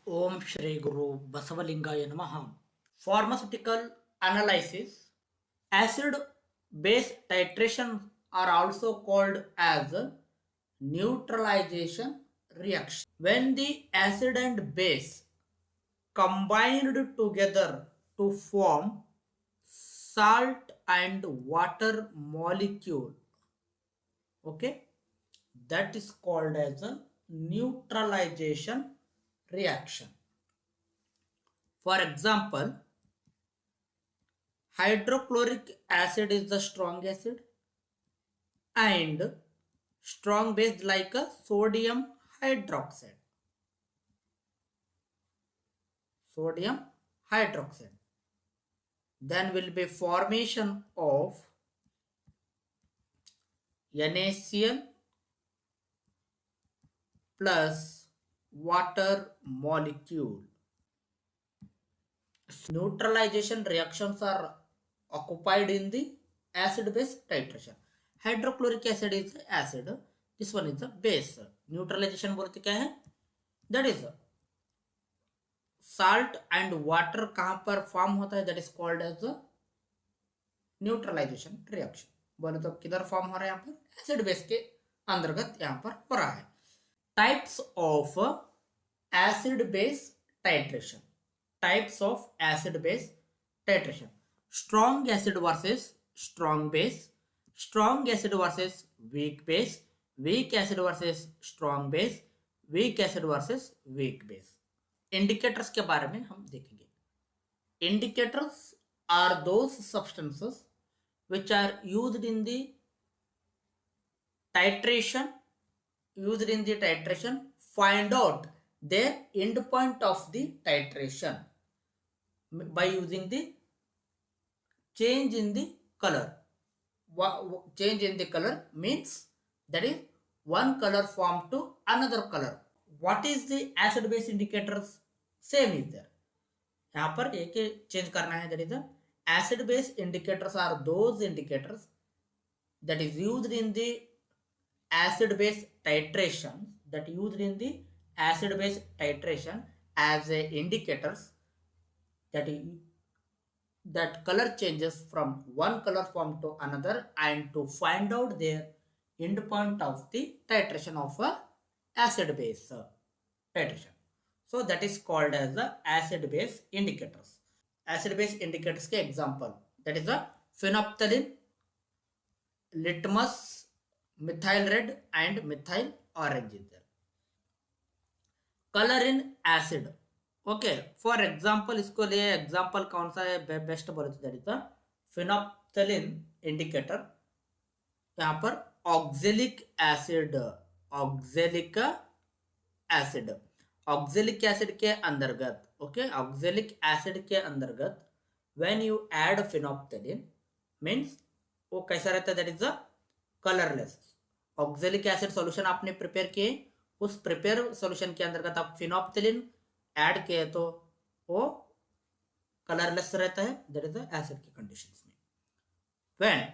Om Shri Guru Basavalingaya Namaha. Pharmaceutical analysis. Acid base titration are also called as neutralization reaction. When the acid and base combined together to form salt and water molecule, okay, that is called as a neutralization reaction. For example, hydrochloric acid is the strong acid and strong base like a sodium hydroxide. Sodium hydroxide. Then will be formation of NaCl plus water molecule. Neutralization reactions are occupied in the acid base titration. Hydrochloric acid is acid, this one is the base. Neutralization बोलते क्या है, that is salt and water कहाँ पर form होता है, that is called as the neutralisation reaction. बोले तो किधर फॉर्म हो रहा है, यहाँ पर एसिड बेस के अंतर्गत यहाँ पर हो रहा है. Types of acid base titration. Types of acid base titration. Strong acid versus strong base. Strong acid versus weak base. Weak acid versus strong base. Weak acid versus weak base. Indicators के बारे में हम देखेंगे. Indicators are those substances which are used in the titration. Find out their end point of the titration by using the change in the color. Change in the color means that is one color form to another color. What is the acid base indicators? Same is there. यहाँ पर एक change करना है, that is the acid base indicators are those indicators that is used in the acid base titration, as a indicators that color changes from one color form to another and to find out their end point of the titration of a acid base titration. So that is called as the acid base indicators. Acid base indicators के example, that is the phenolphthalein, litmus, methyl red and methyl orange is there. Color in acid. Okay, for example इसको लिए example कौन सा है best बोले तो that is the phenolphthalein indicator. यहाँ पर ऑक्जेलिक एसिड के अंतर्गत, ओके, ऑक्जेलिक एसिड के अंतर्गत when you add phenolphthalein means वो कैसा रहता है, that is the colourless. Oxalic acid solution आपने प्रिपेयर किए, उस प्रिपेयर सॉल्यूशन के अंतर्गत आप फिनोप्थलीन ऐड किए तो वो कलरलेस रहता है, दैट इज द एसिड की कंडीशंस में. व्हेन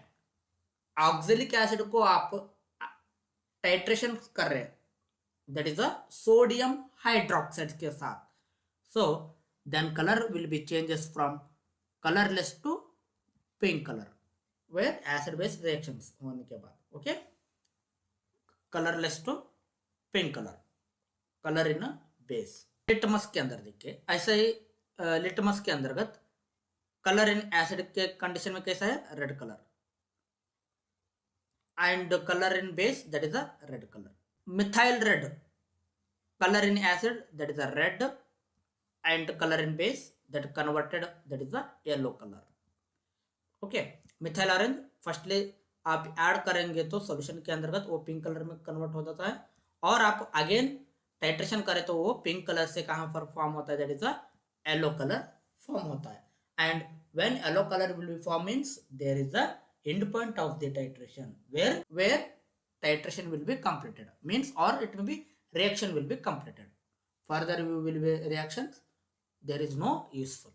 ऑक्जेलिक एसिड को आप टाइट्रेशन कर रहे हैं, that is the sodium hydroxide के साथ, so then colour will be changes from colourless to pink colour where acid base reactions होने के बाद. Okay, colourless to pink colour in base. Litmus के अंदर देखिए ऐसा ही, लिटमस के अंतर्गत कलर इन एसिड के कंडीशन में कैसा है, red colour, and colour in base that is a red colour. Methyl red colour in acid that is a red and colour in base that converted that is a yellow colour. Okay, methyl orange firstly आप add करेंगे तो solution के अंतर्गत वो pink colour में convert हो जाता है, और आप अगेन टाइट्रेशन करें तो वो पिंक कलर से कहां पर फॉर्म होता है, that is a yellow colour form होता है. And when yellow colour will be form means there is a end point of the titration where titration will be completed means, और it will be reaction will be completed. Further we will be reactions, there is no useful.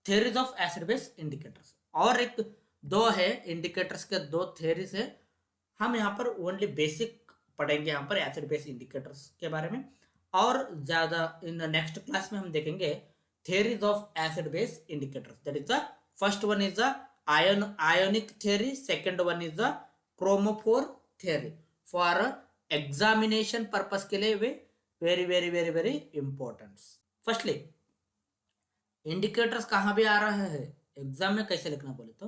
Theories of acid base indicators, और एक दो है indicators के, दो theories है. हम यहाँ पर ओनली बेसिक पढ़ेंगे यहाँ पर एसिड बेस इंडिकेटर्स के बारे में. और ज्यादा इन नेक्स्ट क्लास में हम देखेंगे theories of acid base indicators. That is the first one is the ionic theory, second one is the chromophore theory. For examination purpose के लिए वे very important. Firstly, indicators कहाँ भी आ रहा है एग्जाम में, कैसे लिखना बोले तो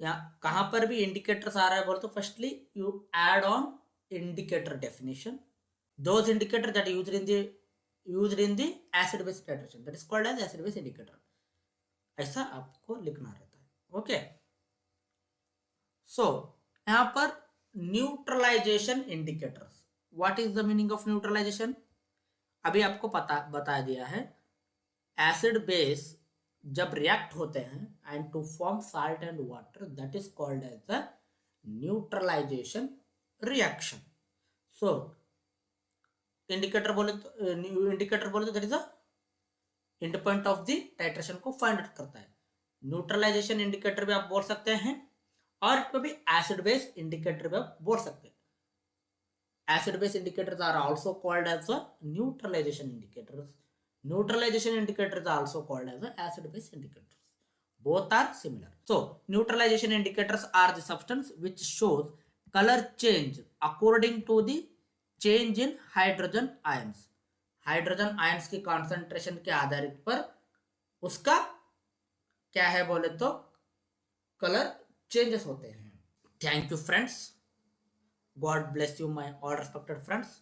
या कहां पर भी इंडिकेटर्स आ रहा है बोले तो firstly you add on indicator definition, those indicator that used in the acid base titration, that is called as acid base indicator. ऐसा आपको लिखना रहता है. ओके, सो यहां पर neutralization indicators. What is the meaning of neutralization? अभी आपको पता बता दिया है. एसिड बेस जब रिएक्ट होते हैं and to form salt and water, that is called as the neutralization reaction. So indicator बोले तो that is the end point of the titration को फाइंड आउट करता है. न्यूट्रलाइजेशन इंडिकेटर भी आप बोल सकते हैं और इसको भी एसिड बेस इंडिकेटर भी आप बोल सकते हैं. Acid base indicators are also called as the neutralization indicators. Neutralization indicators are also called as acid base indicators. Both are similar. So neutralization indicators are the substance which shows color change according to the change in hydrogen ions. Hydrogen ions की concentration के आधारित पर उसका क्या है बोले तो colour changes होते हैं. Thank you friends. God bless you my all respected friends.